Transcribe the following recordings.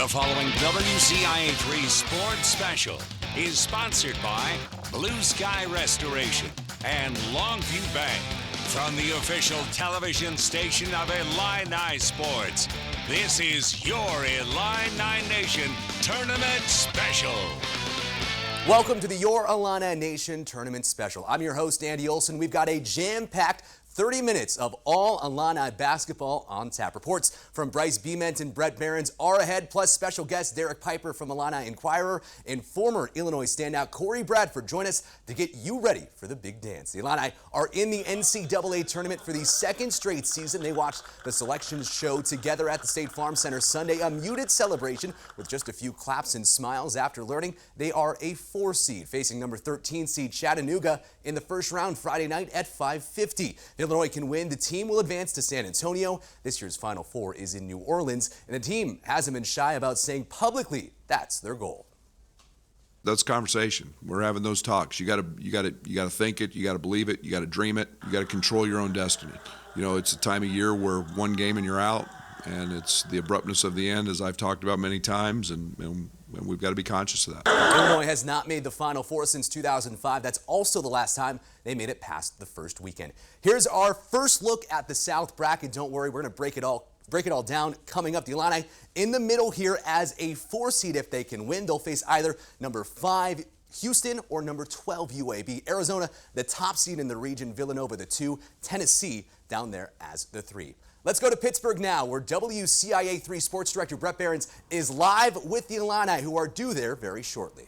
The following WCIA3 Sports Special is sponsored by Blue Sky Restoration and Longview Bank. From the official television station of Illini Sports, this is your Illini Nation Tournament Special. Welcome to the Your Illini Nation Tournament Special. I'm your host, Andy Olson. We've got a jam-packed 30 minutes of all Illini basketball on tap. Reports from Brice Bement and Bret Beherns are ahead, plus special guest Derek Piper from Illini Inquirer and former Illinois standout Cory Bradford join us to get you ready for the big dance. The Illini are in the NCAA Tournament for the second straight season. They watched the selections show together at the State Farm Center Sunday, a muted celebration with just a few claps and smiles after learning they are a 4 seed, facing number 13 seed Chattanooga in the first round Friday night at 5:50. Illinois can win, the team will advance to San Antonio. This year's Final Four is in New Orleans, and the team hasn't been shy about saying publicly that's their goal. That's conversation. We're having those talks. You got to think it. You got to believe it. You got to dream it. You got to control your own destiny. You know, it's a time of year where one game and you're out, and it's the abruptness of the end, as I've talked about many times, and we've got to be conscious of that. Illinois has not made the Final Four since 2005. That's also the last time they made it past the first weekend. Here's our first look at the South bracket. Don't worry, we're going to break it all down coming up. The Illini in the middle here as a 4 seed. If they can win, they'll face either number 5 Houston or number 12 UAB. Arizona, the top seed in the region. Villanova, the 2. Tennessee down there as the 3. Let's go to Pittsburgh now, where WCIA3 Sports Director Bret Beherns is live with the Illini, who are due there very shortly.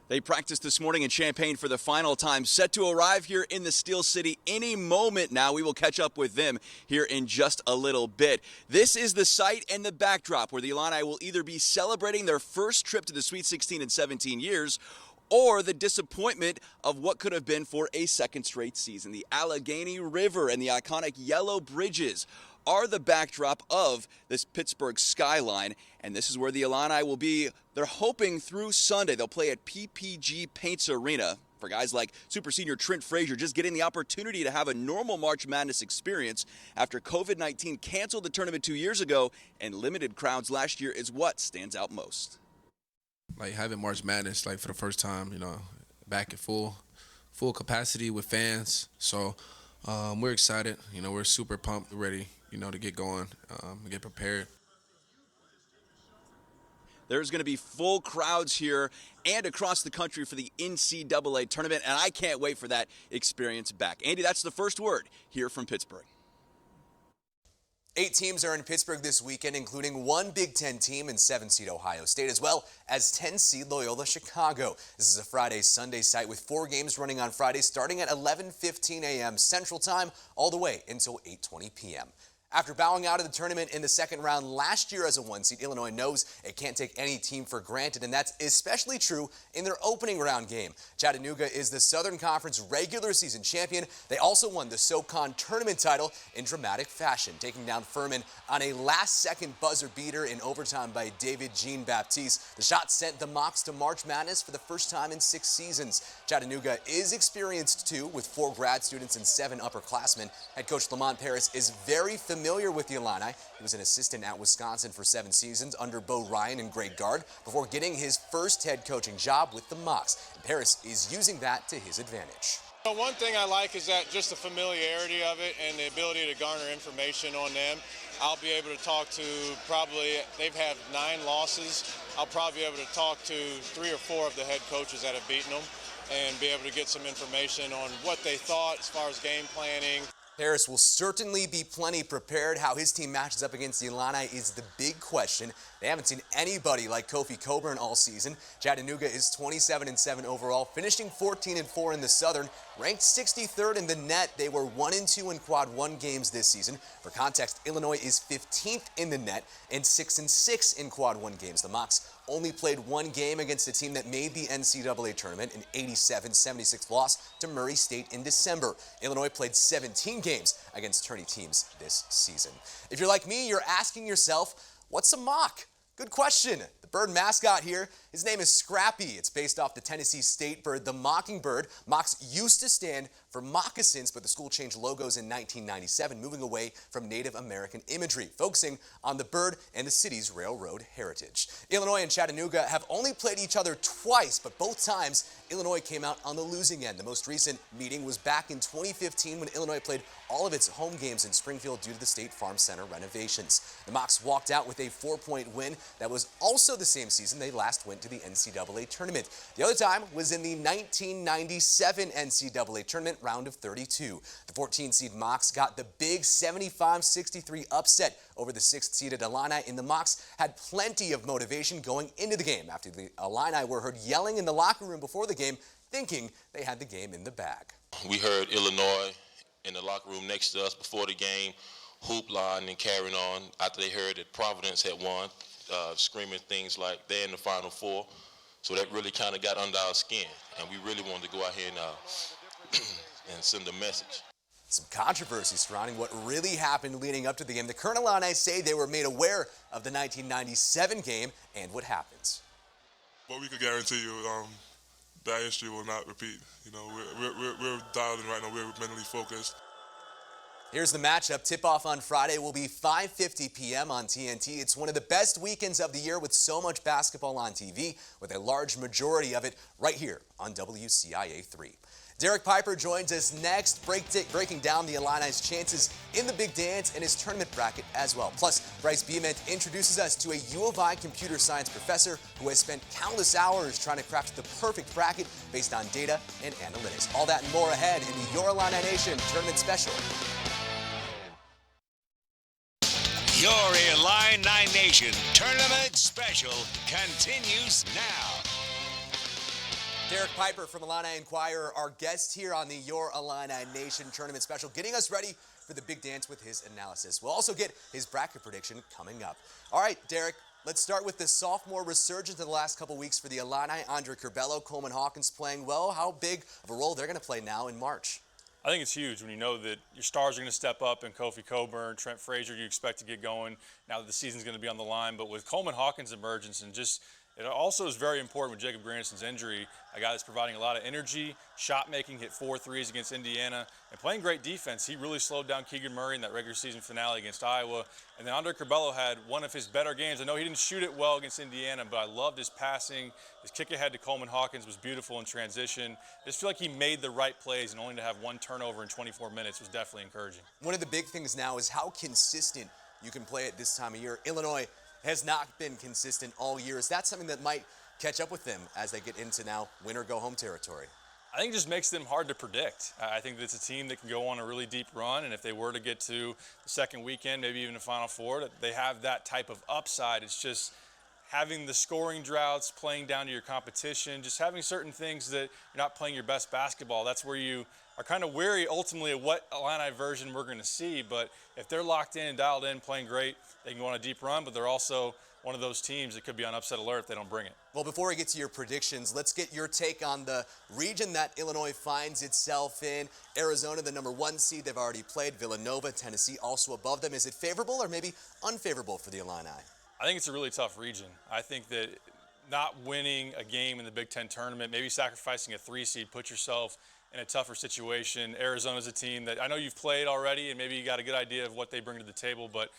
They practiced this morning in Champaign for the final time, set to arrive here in the Steel City any moment now. We will catch up with them here in just a little bit. This is the site and the backdrop where the Illini will either be celebrating their first trip to the Sweet 16 in 17 years or the disappointment of what could have been for a second straight season. The Allegheny River and the iconic yellow bridges are the backdrop of this Pittsburgh skyline, and this is where the Illini will be. They're hoping through Sunday they'll play at PPG Paints Arena. For guys like Super Senior Trent Frazier, just getting the opportunity to have a normal March Madness experience after COVID-19 canceled the tournament 2 years ago and limited crowds last year is what stands out most. Like having March Madness, like for the first time, you know, back at full capacity with fans. So we're excited. You know, we're super pumped, ready, you know, to get going, and get prepared. There's going to be full crowds here and across the country for the NCAA Tournament, and I can't wait for that experience back. Andy, that's the first word here from Pittsburgh. 8 teams are in Pittsburgh this weekend, including 1 Big Ten team and 7-seed Ohio State, as well as 10-seed Loyola Chicago. This is a Friday-Sunday site with 4 games running on Friday, starting at 11:15 a.m. Central Time, all the way until 8:20 p.m. After bowing out of the tournament in the second round last year as a 1 seed, Illinois knows it can't take any team for granted, and that's especially true in their opening round game. Chattanooga is the Southern Conference regular season champion. They also won the SoCon tournament title in dramatic fashion, taking down Furman on a last-second buzzer beater in overtime by David Jean-Baptiste. The shot sent the Mocs to March Madness for the first time in 6 seasons. Chattanooga is experienced too, with 4 grad students and 7 upperclassmen. Head coach Lamont Paris is very familiar with the Illini. He was an assistant at Wisconsin for 7 seasons under Bo Ryan and Greg Gard before getting his first head coaching job with the Mocs. And Paris is using that to his advantage. One thing I like is that just the familiarity of it and the ability to garner information on them. I'll be able to talk to they've had 9 losses. I'll probably be able to talk to 3 or 4 of the head coaches that have beaten them and be able to get some information on what they thought as far as game planning. Paris will certainly be plenty prepared. How his team matches up against the Illini is the big question. They haven't seen anybody like Colton Coburn all season. Chattanooga is 27-7 overall, finishing 14-4 in the Southern, ranked 63rd in the net. They were 1-2 in quad 1 games this season. For context, Illinois is 15th in the net and 6-6 in quad 1 games. The Mocs only played 1 game against a team that made the NCAA tournament, an 87-76 loss to Murray State in December. Illinois played 17 games against tourney teams this season. If you're like me, you're asking yourself, what's a mock? Good question. The bird mascot here, his name is Scrappy. It's based off the Tennessee State bird, the mockingbird. Mocks used to stand for for moccasins, but the school changed logos in 1997, moving away from Native American imagery, focusing on the bird and the city's railroad heritage. Illinois and Chattanooga have only played each other twice, but both times Illinois came out on the losing end. The most recent meeting was back in 2015 when Illinois played all of its home games in Springfield due to the State Farm Center renovations. The Mocs walked out with a 4-point win. That was also the same season they last went to the NCAA Tournament. The other time was in the 1997 NCAA Tournament round of 32. The 14-seed Mocs got the big 75-63 upset over the 6th-seeded Illini, and the Mocs had plenty of motivation going into the game after the Illini were heard yelling in the locker room before the game, thinking they had the game in the bag. We heard Illinois in the locker room next to us before the game, hoopla and carrying on after they heard that Providence had won, screaming things like they're in the Final Four. So that really kind of got under our skin, and we really wanted to go out here and send a message. Some controversy surrounding what really happened leading up to the game. The current Illini say they were made aware of the 1997 game and what happens. What we could guarantee you, that history will not repeat. You know, we're dialed in right now. We're mentally focused. Here's the matchup. Tip-off on Friday will be 5:50 p.m. on TNT. It's one of the best weekends of the year with so much basketball on TV, with a large majority of it right here on WCIA3. Derek Piper joins us next, breaking down the Illini's chances in the big dance and his tournament bracket as well. Plus, Brice Bement introduces us to a U of I computer science professor who has spent countless hours trying to craft the perfect bracket based on data and analytics. All that and more ahead in the Your Illini Nation Tournament Special. Your Illini Nation Tournament Special continues now. Derek Piper from Illini Inquirer, our guest here on the Your Illini Nation Tournament Special, getting us ready for the big dance with his analysis. We'll also get his bracket prediction coming up. All right, Derek, let's start with the sophomore resurgence in the last couple weeks for the Illini. Andre Curbelo, Coleman Hawkins playing well. How big of a role they're going to play now in March? I think it's huge when you know that your stars are going to step up, and Kofi Coburn, Trent Frazier, you expect to get going now that the season's going to be on the line. But with Coleman Hawkins' emergence and just it also is very important with Jacob Grandison's injury, a guy that's providing a lot of energy, shot making, hit 4 threes against Indiana, and playing great defense. He really slowed down Keegan Murray in that regular season finale against Iowa. And then Andre Curbelo had one of his better games. I know he didn't shoot it well against Indiana, but I loved his passing. His kick ahead to Coleman Hawkins was beautiful in transition. I just feel like he made the right plays, and only to have 1 turnover in 24 minutes was definitely encouraging. One of the big things now is how consistent you can play at this time of year. Illinois has not been consistent all year. Is that something that might catch up with them as they get into now win or go home territory? I think it just makes them hard to predict. I think that it's a team that can go on a really deep run, and if they were to get to the second weekend, maybe even the Final Four, that they have that type of upside. It's just having the scoring droughts, playing down to your competition, just having certain things that you're not playing your best basketball. That's where you are kind of wary ultimately of what Illini version we're going to see. But if they're locked in and dialed in, playing great, they can go on a deep run, but they're also one of those teams that could be on upset alert if they don't bring it. Well, before we get to your predictions, let's get your take on the region that Illinois finds itself in. Arizona, the number 1 seed, they've already played. Villanova, Tennessee, also above them. Is it favorable or maybe unfavorable for the Illini? I think it's a really tough region. I think that not winning a game in the Big Ten tournament, maybe sacrificing a 3 seed, put yourself in a tougher situation. Arizona's a team that I know you've played already, and maybe you got a good idea of what they bring to the table, but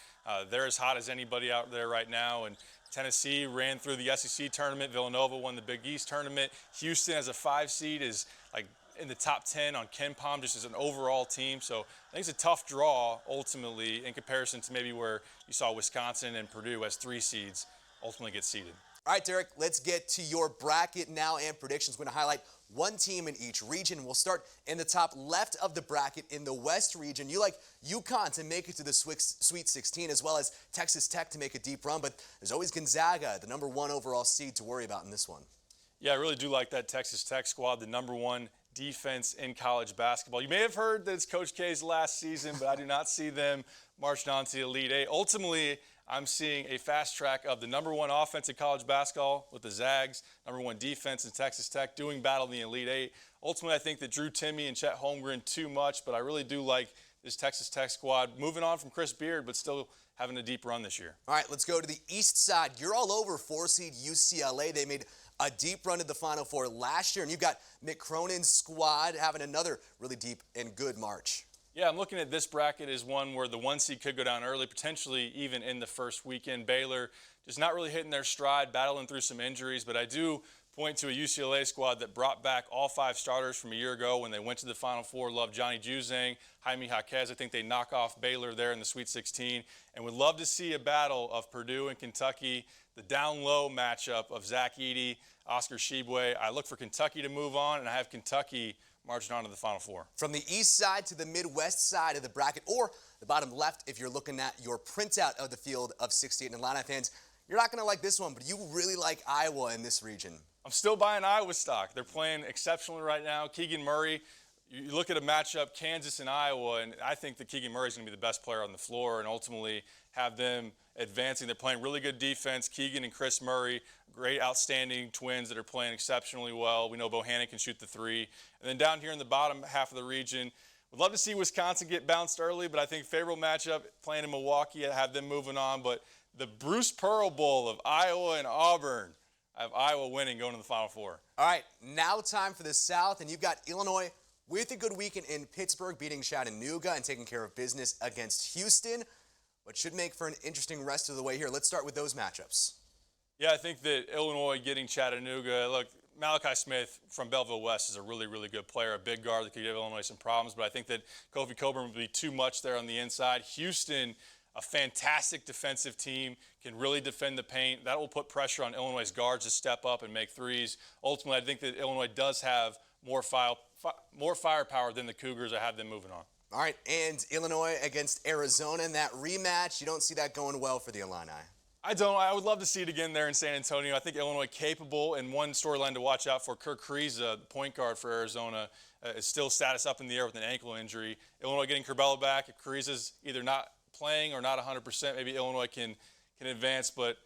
they're as hot as anybody out there right now. And Tennessee ran through the SEC tournament. Villanova won the Big East tournament. Houston, as a 5 seed, is like in the top 10 on KenPom, just as an overall team. So I think it's a tough draw, ultimately, in comparison to maybe where you saw Wisconsin and Purdue as 3 seeds ultimately get seeded. All right, Derek, let's get to your bracket now and predictions. We're going to highlight one team in each region. We'll start in the top left of the bracket in the West region. You like UConn to make it to the Sweet 16, as well as Texas Tech to make a deep run, but there's always Gonzaga, the number 1 overall seed, to worry about in this one. Yeah, I really do like that Texas Tech squad, the number 1 defense in college basketball. You may have heard that it's Coach K's last season, but I do not see them marching on to the Elite Eight. Ultimately, I'm seeing a fast track of the number 1 offense in college basketball with the Zags, number 1 defense in Texas Tech, doing battle in the Elite Eight. Ultimately, I think that Drew Timme and Chet Holmgren too much, but I really do like this Texas Tech squad moving on from Chris Beard, but still having a deep run this year. All right, let's go to the east side. You're all over 4-seed UCLA. They made a deep run to the Final Four last year, and you've got Mick Cronin's squad having another really deep and good March. Yeah, I'm looking at this bracket as one where the 1 seed could go down early, potentially even in the first weekend. Baylor just not really hitting their stride, battling through some injuries, but I do point to a UCLA squad that brought back all 5 starters from a year ago when they went to the Final Four. Love Johnny Juzang, Jaime Jaquez. I think they knock off Baylor there in the Sweet 16, and would love to see a battle of Purdue and Kentucky, the down-low matchup of Zach Edey, Oscar Tshiebwe. I look for Kentucky to move on, and I have Kentucky marching on to the Final Four. From the east side to the midwest side of the bracket, or the bottom left if you're looking at your printout of the field of 68 Illini fans, you're not going to like this one, but you really like Iowa in this region. I'm still buying Iowa stock. They're playing exceptionally right now. Keegan Murray, you look at a matchup, Kansas and Iowa, and I think that Keegan Murray is going to be the best player on the floor and ultimately have them advancing. They're playing really good defense. Keegan and Chris Murray, great, outstanding twins that are playing exceptionally well. We know Bohannon can shoot the 3. And then down here in the bottom half of the region, we'd love to see Wisconsin get bounced early, but I think favorable matchup playing in Milwaukee, have them moving on. But the Bruce Pearl Bowl of Iowa and Auburn, I have Iowa winning, going to the Final Four. All right, now time for the South, and you've got Illinois with a good weekend in Pittsburgh, beating Chattanooga and taking care of business against Houston, but should make for an interesting rest of the way here. Let's start with those matchups. Yeah, I think that Illinois getting Chattanooga, look, Malachi Smith from Belleville West is a really, really good player, a big guard that could give Illinois some problems, but I think that Kofi Coburn would be too much there on the inside. Houston, a fantastic defensive team, can really defend the paint. That will put pressure on Illinois' guards to step up and make threes. Ultimately, I think that Illinois does have more firepower than the Cougars. I have them moving on. All right, and Illinois against Arizona in that rematch. You don't see that going well for the Illini. I don't. I would love to see it again there in San Antonio. I think Illinois capable, and one storyline to watch out for, Kirk Kriisa, the point guard for Arizona, is still status up in the air with an ankle injury. Illinois getting Curbelo back. If Kriisa's either not playing or not 100%, maybe Illinois can advance. But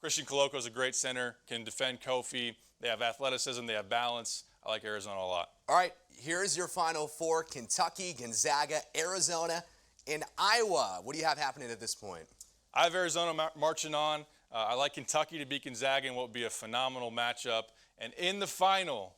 Christian Koloko is a great center, can defend Kofi. They have athleticism. They have balance. I like Arizona a lot. All right, here's your Final Four: Kentucky, Gonzaga, Arizona, and Iowa. What do you have happening at this point? I have Arizona marching on. I like Kentucky to beat Gonzaga in what would be a phenomenal matchup. And in the final,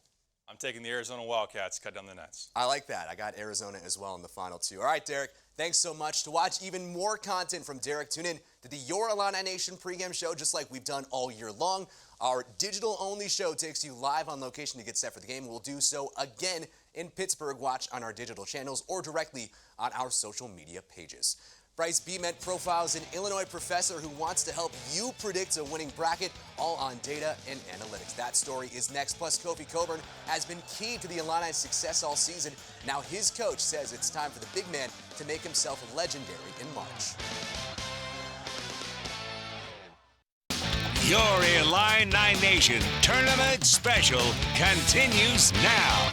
I'm taking the Arizona Wildcats to cut down the nets. I like that. I got Arizona as well in the final two. All right, Derek, thanks so much. To watch even more content from Derek, tune in to the Your Illini Nation pregame show, just like we've done all year long. Our digital-only show takes you live on location to get set for the game. We'll do so again in Pittsburgh. Watch on our digital channels or directly on our social media pages. Brice Bement profiles an Illinois professor who wants to help you predict a winning bracket, all on data and analytics. That story is next. Plus, Kofi Coburn has been key to the Illini's success all season. Now his coach says it's time for the big man to make himself legendary in March. Your Illini Nation Tournament Special continues now.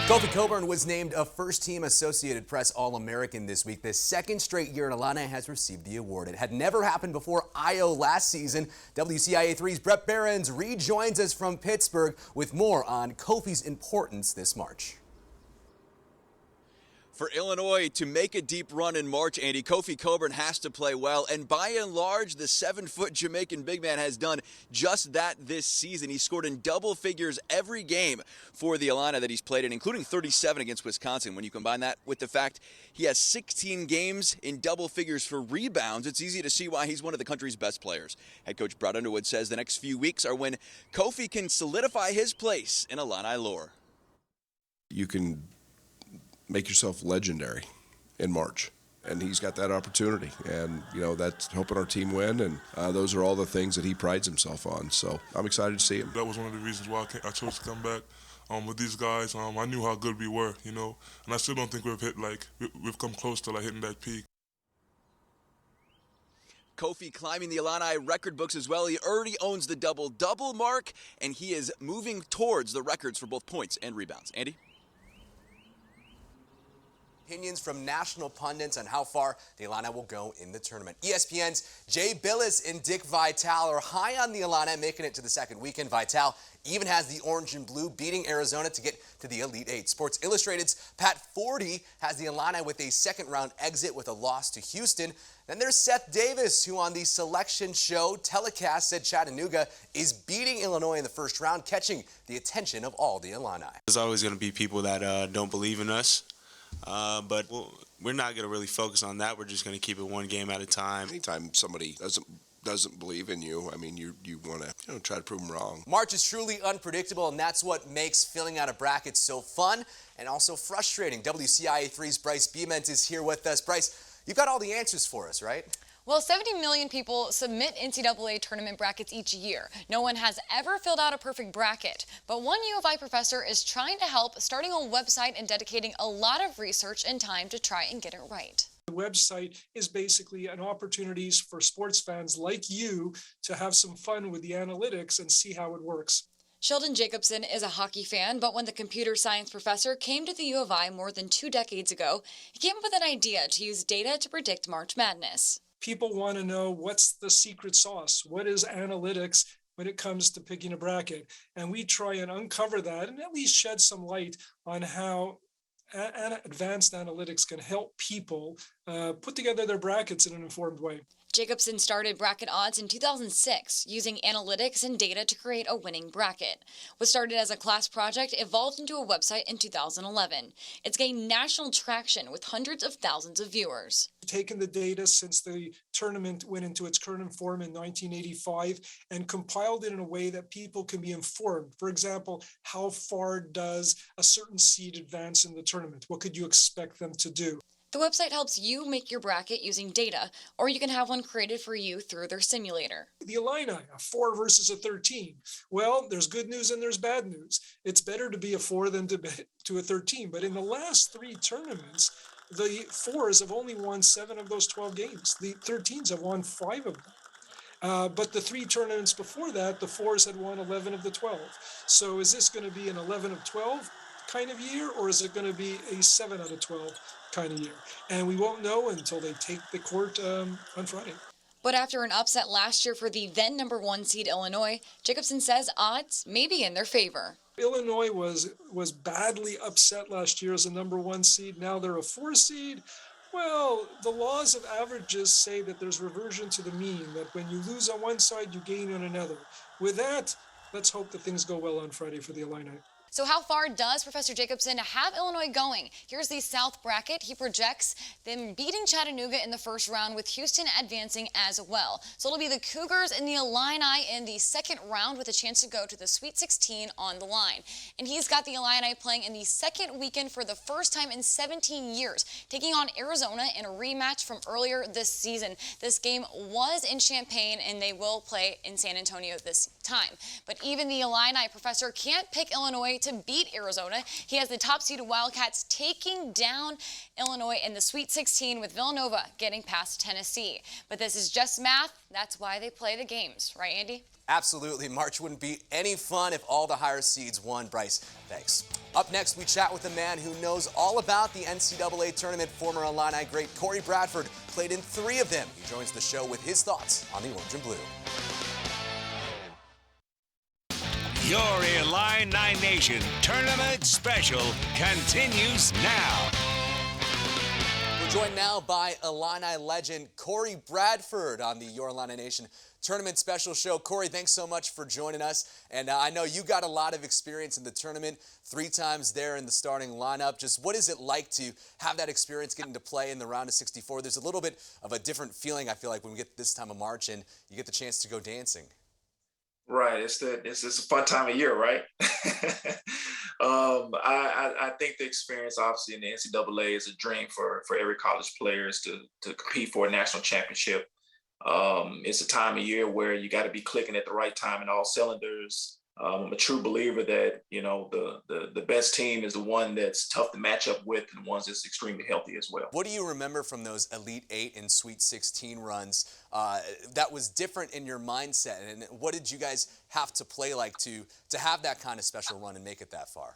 Kofi Coburn was named a first-team Associated Press All-American this week. The second straight year an Illini has received the award. It had never happened before IO last season. WCIA 3's Bret Beherns rejoins us from Pittsburgh with more on Kofi's importance this March. For Illinois to make a deep run in March, Andy, Kofi Coburn has to play well, and by and large, the 7-foot Jamaican big man has done just that this season. He scored in double figures every game for the Illini that he's played in, including 37 against Wisconsin. When you combine that with the fact he has 16 games in double figures for rebounds, it's easy to see why he's one of the country's best players. Head coach Brad Underwood says the next few weeks are when Kofi can solidify his place in Illini lore. You can make yourself legendary in March, and he's got that opportunity, and that's helping our team win, and those are all the things that he prides himself on. So I'm excited to see him. That was one of the reasons why I chose to come back with these guys. I knew how good we were, and I still don't think we've come close to hitting that peak. Kofi climbing the Illini record books as well. He already owns the double-double mark, and he is moving towards the records for both points and rebounds. Andy? Opinions from national pundits on how far the Illini will go in the tournament. ESPN's Jay Billis and Dick Vitale are high on the Illini, making it to the second weekend. Vitale even has the orange and blue beating Arizona to get to the Elite Eight. Sports Illustrated's Pat Forty has the Illini with a second-round exit with a loss to Houston. Then there's Seth Davis, who on the selection show telecast said Chattanooga is beating Illinois in the first round, catching the attention of all the Illini. There's always going to be people that don't believe in us. But we're not going to really focus on that. We're just going to keep it one game at a time. Anytime somebody doesn't believe in you, I mean, you want to try to prove them wrong. March is truly unpredictable, and that's what makes filling out a bracket so fun and also frustrating. WCIA3's Brice Bement is here with us. Brice, you've got all the answers for us, right? Well, 70 million people submit NCAA tournament brackets each year. No one has ever filled out a perfect bracket, but one U of I professor is trying to help, starting a website and dedicating a lot of research and time to try and get it right. The website is basically an opportunity for sports fans like you to have some fun with the analytics and see how it works. Sheldon Jacobson is a hockey fan, but when the computer science professor came to the U of I more than 2 decades ago, he came up with an idea to use data to predict March Madness. People want to know what's the secret sauce. What is analytics when it comes to picking a bracket? And we try and uncover that and at least shed some light on how advanced analytics can help people put together their brackets in an informed way. Jacobson started Bracket Odds in 2006, using analytics and data to create a winning bracket. What started as a class project evolved into a website in 2011. It's gained national traction with hundreds of thousands of viewers. Taken the data since the tournament went into its current form in 1985 and compiled it in a way that people can be informed. For example, how far does a certain seed advance in the tournament? What could you expect them to do? The website helps you make your bracket using data, or you can have one created for you through their simulator. The Illini, a 4 versus a 13. Well, there's good news and there's bad news. It's better to be a 4 than to a 13. But in the last 3 tournaments, the 4s have only won 7 of those 12 games. The 13s have won 5 of them. But the 3 tournaments before that, the 4s had won 11 of the 12. So is this going to be an 11 of 12 kind of year, or is it going to be a 7 out of 12 kind of year? And we won't know until they take the court on Friday. But after an upset last year for the then #1 seed Illinois, Jacobson says odds may be in their favor. Illinois was badly upset last year as a #1 seed. Now they're a 4 seed. Well, the laws of averages say that there's reversion to the mean, that when you lose on one side, you gain on another. With that, let's hope that things go well on Friday for the Illini. So how far does Professor Jacobson have Illinois going? Here's the South bracket. He projects them beating Chattanooga in the first round, with Houston advancing as well. So it'll be the Cougars and the Illini in the second round, with a chance to go to the Sweet 16 on the line. And he's got the Illini playing in the second weekend for the first time in 17 years, taking on Arizona in a rematch from earlier this season. This game was in Champaign, and they will play in San Antonio this time. But even the Illini professor can't pick Illinois to beat Arizona. He has the top-seeded Wildcats taking down Illinois in the Sweet 16, with Villanova getting past Tennessee. But this is just math. That's why they play the games. Right, Andy? Absolutely. March wouldn't be any fun if all the higher seeds won. Brice, thanks. Up next, we chat with a man who knows all about the NCAA Tournament. Former Illini great Cory Bradford played in 3 of them. He joins the show with his thoughts on the orange and blue. Your Illini Nation Tournament Special continues now. We're joined now by Illini legend Cory Bradford on the Your Illini Nation Tournament Special show. Cory, thanks so much for joining us. And I know you got a lot of experience in the tournament, 3 times there in the starting lineup. Just what is it like to have that experience getting to play in the round of 64? There's a little bit of a different feeling, I feel like, when we get this time of March and you get the chance to go dancing. Right, it's a fun time of year, right? I think the experience, obviously, in the NCAA is a dream for every college player, is to compete for a national championship. It's a time of year where you got to be clicking at the right time in all cylinders. I'm a true believer that, you know, the best team is the one that's tough to match up with, and the ones that's extremely healthy as well. What do you remember from those Elite 8 and Sweet 16 runs that was different in your mindset? And what did you guys have to play like to have that kind of special run and make it that far?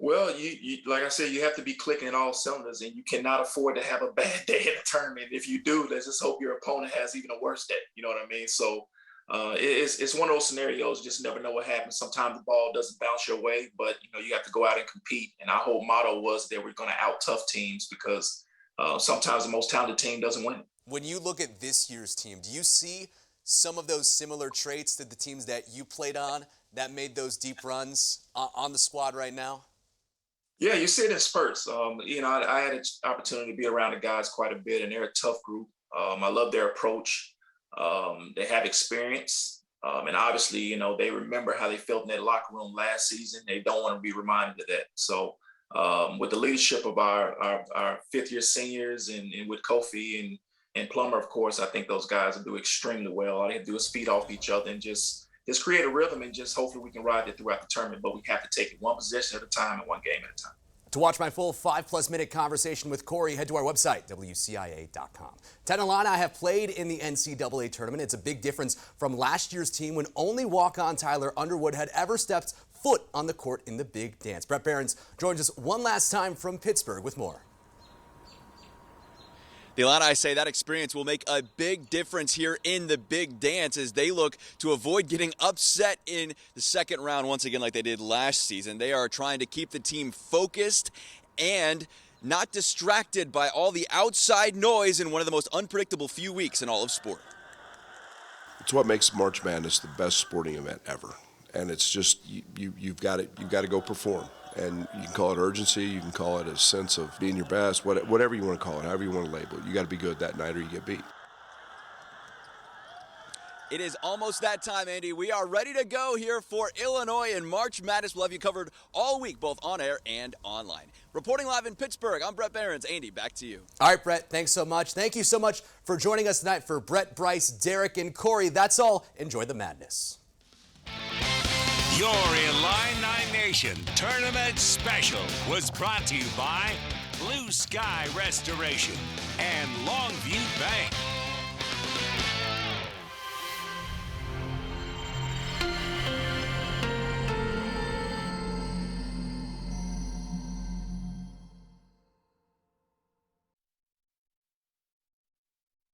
Well, you like I said, you have to be clicking in all cylinders, and you cannot afford to have a bad day in a tournament. If you do, let's just hope your opponent has even a worse day. You know what I mean? So it's one of those scenarios. You just never know what happens. Sometimes the ball doesn't bounce your way, but you have to go out and compete. And our whole motto was that we're going to out tough teams because sometimes the most talented team doesn't win. When you look at this year's team, do you see some of those similar traits to the teams that you played on that made those deep runs on the squad right now? Yeah, you see it in spurts. I had an opportunity to be around the guys quite a bit, and they're a tough group. I love their approach. They have experience, and obviously, they remember how they felt in that locker room last season. They don't want to be reminded of that. So, with the leadership of our fifth-year seniors and with Kofi and Plummer, of course, I think those guys will do extremely well. All they have to do is feed off each other and just create a rhythm, and just hopefully we can ride it throughout the tournament. But we have to take it one possession at a time and one game at a time. To watch my full 5+ minute conversation with Cory, head to our website, WCIA.com. Ted and Illini have played in the NCAA Tournament. It's a big difference from last year's team when only walk-on Tyler Underwood had ever stepped foot on the court in the big dance. Bret Beherns joins us one last time from Pittsburgh with more. The Illini say that experience will make a big difference here in the big dance as they look to avoid getting upset in the second round once again like they did last season. They are trying to keep the team focused and not distracted by all the outside noise in one of the most unpredictable few weeks in all of sport. It's what makes March Madness the best sporting event ever. And it's just, you've got to go perform. And you can call it urgency, you can call it a sense of being your best, whatever you want to call it, however you want to label it. You got to be good that night or you get beat. It is almost that time, Andy. We are ready to go here for Illinois and March Madness. We'll have you covered all week, both on air and online. Reporting live in Pittsburgh, I'm Bret Beherns. Andy, back to you. All right, Bret, thanks so much. Thank you so much for joining us tonight. For Bret, Brice, Derek, and Cory, that's all. Enjoy the madness. Your Illini Nation Tournament Special was brought to you by Blue Sky Restoration and Longview Bank.